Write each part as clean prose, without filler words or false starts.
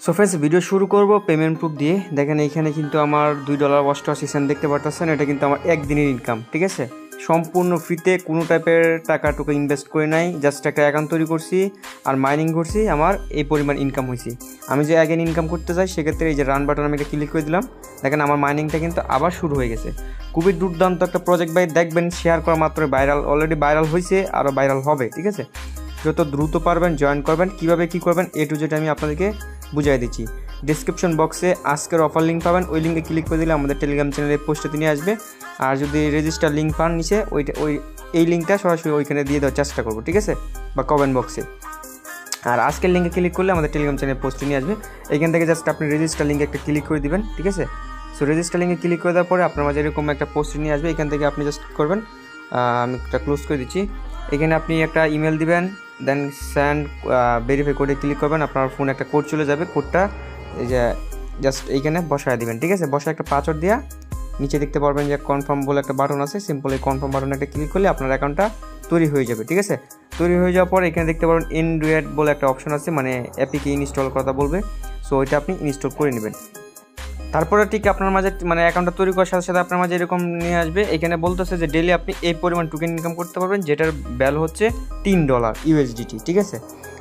So friends video শুরু করব payment proof দিয়ে। দেখেন এইখানে কিন্তু আমার $2.88 দেখতে পারতেছেন। এটা কিন্তু আমার একদিনের ইনকাম, ঠিক আছে। সম্পূর্ণ ফ্রিতে, কোনো টাইপের টাকা ইনভেস্ট করে নাই, জাস্ট একটা অ্যাকাউন্ট তৈরি করছি আর মাইনিং করছি, আমার এই পরিমাণ ইনকাম হয়েছে। আমি যে অ্যাগেন ইনকাম করতে চাই সেক্ষেত্রে এই যে রান বাটন আমি এটা ক্লিক করে দিলাম। দেখেন আমার মাইনিংটা কিন্তু আবার শুরু হয়ে গেছে। খুবই দুর্দান্ত একটা প্রজেক্ট ভাই, দেখবেন শেয়ার করা মাত্র ভাইরাল, অলরেডি ভাইরাল হয়েছে, আরও ভাইরাল হবে, ঠিক আছে। যত দ্রুত পারবেন জয়েন করবেন। কীভাবে কী করবেন এ টু জেড আমি আপনাদেরকে বুঝাই দিচ্ছি। ডিসক্রিপশন বক্সে আজকের অফার লিঙ্ক পাবেন, ওই লিঙ্কে ক্লিক করে দিলে আমাদের টেলিগ্রাম চ্যানেলের পোস্টে নিয়ে আসবে। আর যদি রেজিস্টার লিঙ্ক পান নিচে এই লিঙ্কটা সরাসরি ওইখানে দিয়ে দেওয়ার চেষ্টা করবো, ঠিক আছে, বা কমেন্ট বক্সে। আর আজকের লিঙ্কে ক্লিক করলে আমাদের টেলিগ্রাম চ্যানেলের পোস্টে নিয়ে আসবে। এইখান থেকে জাস্ট আপনি রেজিস্টার লিঙ্কে একটা ক্লিক করে দিবেন, ঠিক আছে। সো রেজিস্টার লিঙ্কে ক্লিক করে দেওয়ার পরে আপনার মাঝে এরকম একটা পোস্ট নিয়ে আসবে। এখান থেকে আপনি জাস্ট করবেন, আমি একটা ক্লোজ করে দিচ্ছি। এখানে আপনি একটা ইমেল দিবেন, দেন সেন্ড ভেরিফাই কোডে ক্লিক করবেন। আপনার ফোনে একটা কোড চলে যাবে, কোডটা এই যে জাস্ট এইখানে বসায় দিবেন, ঠিক আছে। বসায় একটা পাসওয়ার্ড দিয়া নিচে দেখতে পারবেন যে কনফার্ম বলে একটা বাটন আছে, সিম্পল এই কনফার্ম বাটনে একটা ক্লিক করলে আপনার অ্যাকাউন্টটা তৈরি হয়ে যাবে, ঠিক আছে। তৈরি হয়ে যাওয়ার পর এখানে দেখতে পারবেন অ্যান্ড্রয়েড বলে একটা অপশন আছে, মানে অ্যাপিকে ইনস্টল কথা বলবে। সো ওইটা আপনি ইনস্টল করে নেবেন। তারপরে ঠিক আপনার মাঝে মানে অ্যাকাউন্টটা তৈরি করার সাথে সাথে আপনার মাঝে এরকম নিয়ে আসবে। এখানে বলতেছে যে ডেইলি আপনি এই পরিমাণ টোকেন ইনকাম করতে পারবেন, যেটার ভ্যালু হচ্ছে $3 USDT, ঠিক আছে।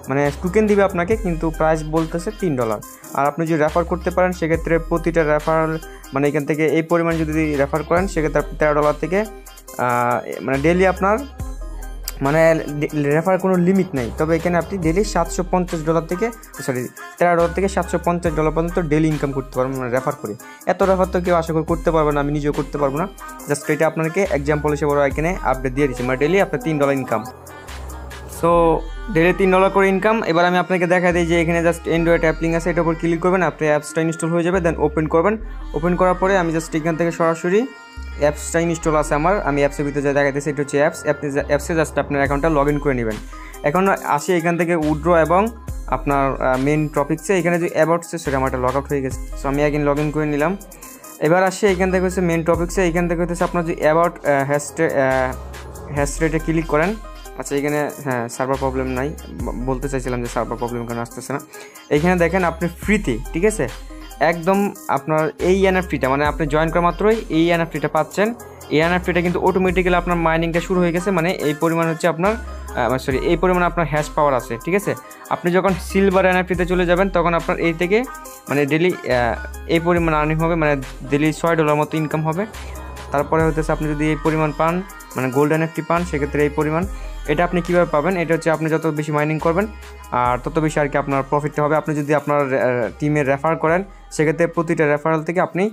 মানে টোকেন দিবে আপনাকে, কিন্তু প্রাইস বলতেছে $3। আর আপনি যদি রেফার করতে পারেন সেক্ষেত্রে প্রতিটা রেফার মানে এখান থেকে এই পরিমাণ যদি রেফার করেন সেক্ষেত্রে $13 থেকে মানে ডেইলি আপনার মানে রেফার কোনো লিমিট নেই। তবে এখানে আপনি ডেলি $750 থেকে $13 থেকে $750 পর্যন্ত ডেলি ইনকাম করতে পারবেন, মানে রেফার করে। এত রেফার তো কেউ আশা করি করতে পারবে না, আমি নিজেও করতে পারবো না। জাস্ট এটা আপনাকে এক্সাম্পল হিসেবে ওরা এখানে আপডেট দিয়ে দিচ্ছি, মানে ডেলি আপনার $3 ইনকাম। সো ডেলি $3 করে ইনকাম। এবার আমি আপনাকে দেখা দিই যে এখানে জাস্ট অ্যান্ড্রয়েড অ্যাপ লিঙ্ক আছে, এটার উপর ক্লিক করবেন, আপনি অ্যাপসটা ইনস্টল হয়ে যাবে। দেন ওপেন করবেন। ওপেন করার পরে আমি জাস্ট এখান থেকে সরাসরি অ্যাপসটা ইনস্টল আছে আমার, আমি অ্যাপসের ভিতরে যা দেখাইতেছি এটা হচ্ছে অ্যাপসে জাস্ট আপনার অ্যাকাউন্টটা লগ ইন করে নেবেন। এখন আসে এখান থেকে উইথড্র এবং আপনার মেন টপিকসে এখানে যে অ্যাবাউটসে সেটা আমার লগ আউট হয়ে গেছে। সো আমি একদিন লগ ইন করে নিলাম। এবার আসে এখান থেকে হচ্ছে মেন টপিকসে, এখান থেকে হচ্ছে আপনার যে অ্যাবাউট হ্যাশট্যাগে ক্লিক করেন। আচ্ছা এখানে হ্যাঁ সার্ভার প্রবলেম নাই, বলতে চাইছিলাম যে সার্ভার প্রবলেম কেন আসতেছে না। এইখানে দেখেন আপনি ফ্রিতে, ঠিক আছে, একদম আপনার এই এনএফটিটা মানে আপনি জয়েন করা মাত্রই এই এনএফটিটা পাচ্ছেন। এই এনএফটিটা কিন্তু অটোমেটিক্যালি আপনার মাইনিংটা শুরু হয়ে গেছে, মানে এই পরিমাণ হচ্ছে আপনার এই পরিমাণ আপনার হ্যাশ পাওয়ার আছে, ঠিক আছে। আপনি যখন সিলভার এনএফটিতে চলে যাবেন তখন আপনার এই থেকে মানে ডেলি এই পরিমাণ আর্নিং হবে, মানে ডেলি $6 মতো ইনকাম হবে। তারপরে হচ্ছে আপনি যদি এই পরিমাণ পান, মানে গোল্ড এনএফটি পান, সেক্ষেত্রে এই পরিমাণ এটা আপনি কীভাবে পাবেন, এটা হচ্ছে আপনি যত বেশি মাইনিং করবেন আর তত বেশি আর কি আপনার প্রফিটটা হবে। আপনি যদি আপনার টিমে রেফার করেন সেক্ষেত্রে প্রতিটা রেফারেল থেকে আপনি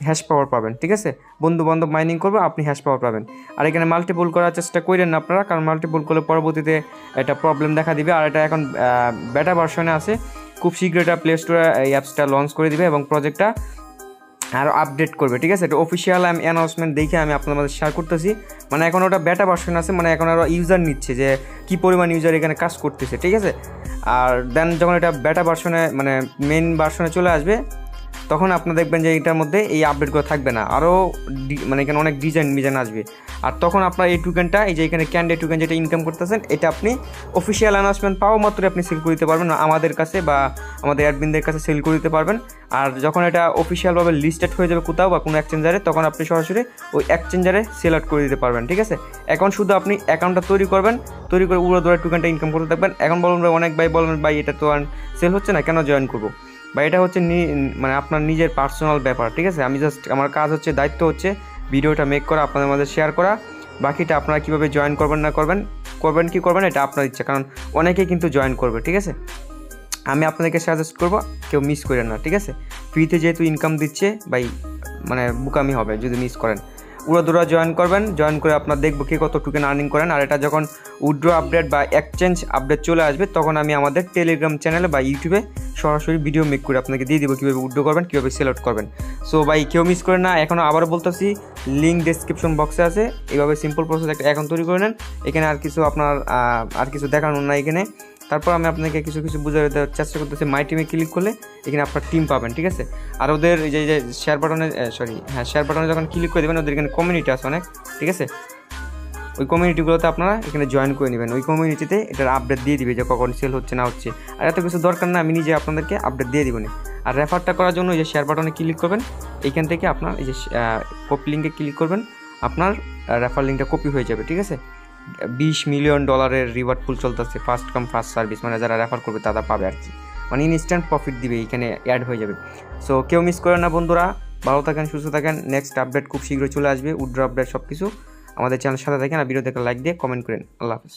হ্যাশ পাওয়ার পাবেন, ঠিক আছে। বন্ধু বান্ধব মাইনিং করবে, আপনি হ্যাশ পাওয়ার পাবেন। আর এখানে মাল্টিপল করার চেষ্টা করেন না আপনারা, কারণ মাল্টিপল করলে পরবর্তীতে এটা প্রবলেম দেখা দিবে। আর এটা এখন বেটা ভার্সনে আছে, খুব শীঘ্র এটা প্লে স্টোরে এই অ্যাপসটা লঞ্চ করে দিবে এবং প্রজেক্টটা আরও আপডেট করবে, ঠিক আছে। এটা অফিসিয়াল আমি অ্যানাউন্সমেন্ট দেখে আমি আপনাদের মধ্যে শেয়ার করতেছি। মানে এখন ওটা বেটা ভার্সন আছে, মানে এখন আরও ইউজার নিচ্ছে যে কী পরিমাণ ইউজার এখানে কাজ করতেছে, ঠিক আছে। আর দেন যখন এটা বেটা ভার্সনে মানে মেন ভার্সনে চলে আসবে তখন আপনি দেখবেন যে এটার মধ্যে এই আপডেটগুলো থাকবে না, আরও মানে এখানে অনেক ডিজাইন আসবে। আর তখন আপনার এই টোকেনটা এই যে এখানে ক্যান্ডে টোকেন যেটা ইনকাম করতেছেন এটা আপনি অফিসিয়াল অ্যানাউন্সমেন্ট পাওয়া মাত্র আপনি সেল করে দিতে পারবেন আমাদের কাছে বা আমাদের অ্যাডমিনদের কাছে সেল করে দিতে পারবেন। আর যখন এটা অফিসিয়ালভাবে লিস্টেড হয়ে যাবে কোথাও বা কোনো এক্সচেঞ্জারে তখন আপনি সরাসরি ওই এক্সচেঞ্জারে সেল আউট করে দিতে পারবেন, ঠিক আছে। এখন শুধু আপনি অ্যাকাউন্টটা তৈরি করবেন, তৈরি করে উড়ো ধরে টোকেনটা ইনকাম করতে থাকবেন। এখন বলুন অনেক ভাই বলবেন ভাই এটা তো আর সেল হচ্ছে না, কেন জয়েন করবো? বা এটা হচ্ছে মানে আপনার নিজের পার্সোনাল ব্যাপার, ঠিক আছে। আমি জাস্ট আমার কাজ হচ্ছে, দায়িত্ব হচ্ছে ভিডিওটা মেক করা, আপনাদের মধ্যে শেয়ার করা। বাকিটা আপনারা কীভাবে জয়েন করবেন না করবেন কি করবেন এটা আপনার ইচ্ছা, কারণ অনেকেই কিন্তু জয়েন করবে, ঠিক আছে। আমি আপনাদেরকে সাজেস্ট করবো কেউ মিস করেন না, ঠিক আছে। ফ্রিতে যেহেতু ইনকাম দিচ্ছে ভাই, মানে বুকামি হবে যদি মিস করেন। উড়াদুরা জয়েন করবেন, জয়েন করে আপনার দেখবো কে কত টোকেন আর্নিং করেন। আর এটা যখন উইথড্র আপডেট বা এক্সচেঞ্জ আপডেট চলে আসবে তখন আমি আমাদের টেলিগ্রাম চ্যানেলে বা ইউটিউবে সরাসরি ভিডিও মেক করে আপনাকে দিয়ে দেবো কীভাবে উইথড্র করবেন, কীভাবে সেল আউট করবেন। সো ভাই কেউ মিস করেন না। এখনও আবারও বলতেছি, লিঙ্ক ডেসক্রিপশন বক্সে আছে। এইভাবে সিম্পল প্রসেস একটা অ্যাকাউন্ট তৈরি করে নেন। এখানে আর কিছু আপনার আর কিছু দেখানোর না এখানে। তারপর আমি আপনাকে কিছু বুঝাতে দেওয়ার চেষ্টা করতেছি। মাই টিমে ক্লিক করলে এখানে আপনার টিম পাবেন, ঠিক আছে। আর ওদের এই যে শেয়ার বাটনে শেয়ার বাটনে যখন ক্লিক করে দেবেন ওদের এখানে কমিউনিটি আছে অনেক, ঠিক আছে। ওই কমিউনিটিগুলোতে আপনারা এখানে জয়েন করে নেবেন। ওই কমিউনিটিতে এটার আপডেট দিয়ে দিবে যে কখন সেল হচ্ছে না হচ্ছে। আর এত কিছু দরকার না, আমি নিজে আপনাদেরকে আপডেট দিয়ে দিব না। আর রেফারটা করার জন্য এই যে শেয়ার বাটনে ক্লিক করবেন, এইখান থেকে আপনার এই যে কপি লিঙ্কে ক্লিক করবেন, আপনার রেফার লিঙ্কটা কপি হয়ে যাবে, ঠিক আছে। $20 মিলিয়ন রিওয়ার্ড পুল চলতেছে, ফার্স্ট কাম ফার্স্ট সার্ভিস, মানে যারা রেফার করবে তারা পাবে আর কি, মানে ইনস্ট্যান্ট প্রফিট দিবে, এইখানে অ্যাড হয়ে যাবে। সো কেউ মিস করেন না বন্ধুরা, ভালো থাকেন, সুস্থ থাকেন। নেক্সট আপডেট খুব শীঘ্রই চলে আসবে, উইথড্র আপডেট সব কিছু। আমাদের চ্যানেলের সাথে থাকেন, আর ভিডিও দেখে লাইক দিয়ে কমেন্ট করেন। আল্লাহ হাফেজ।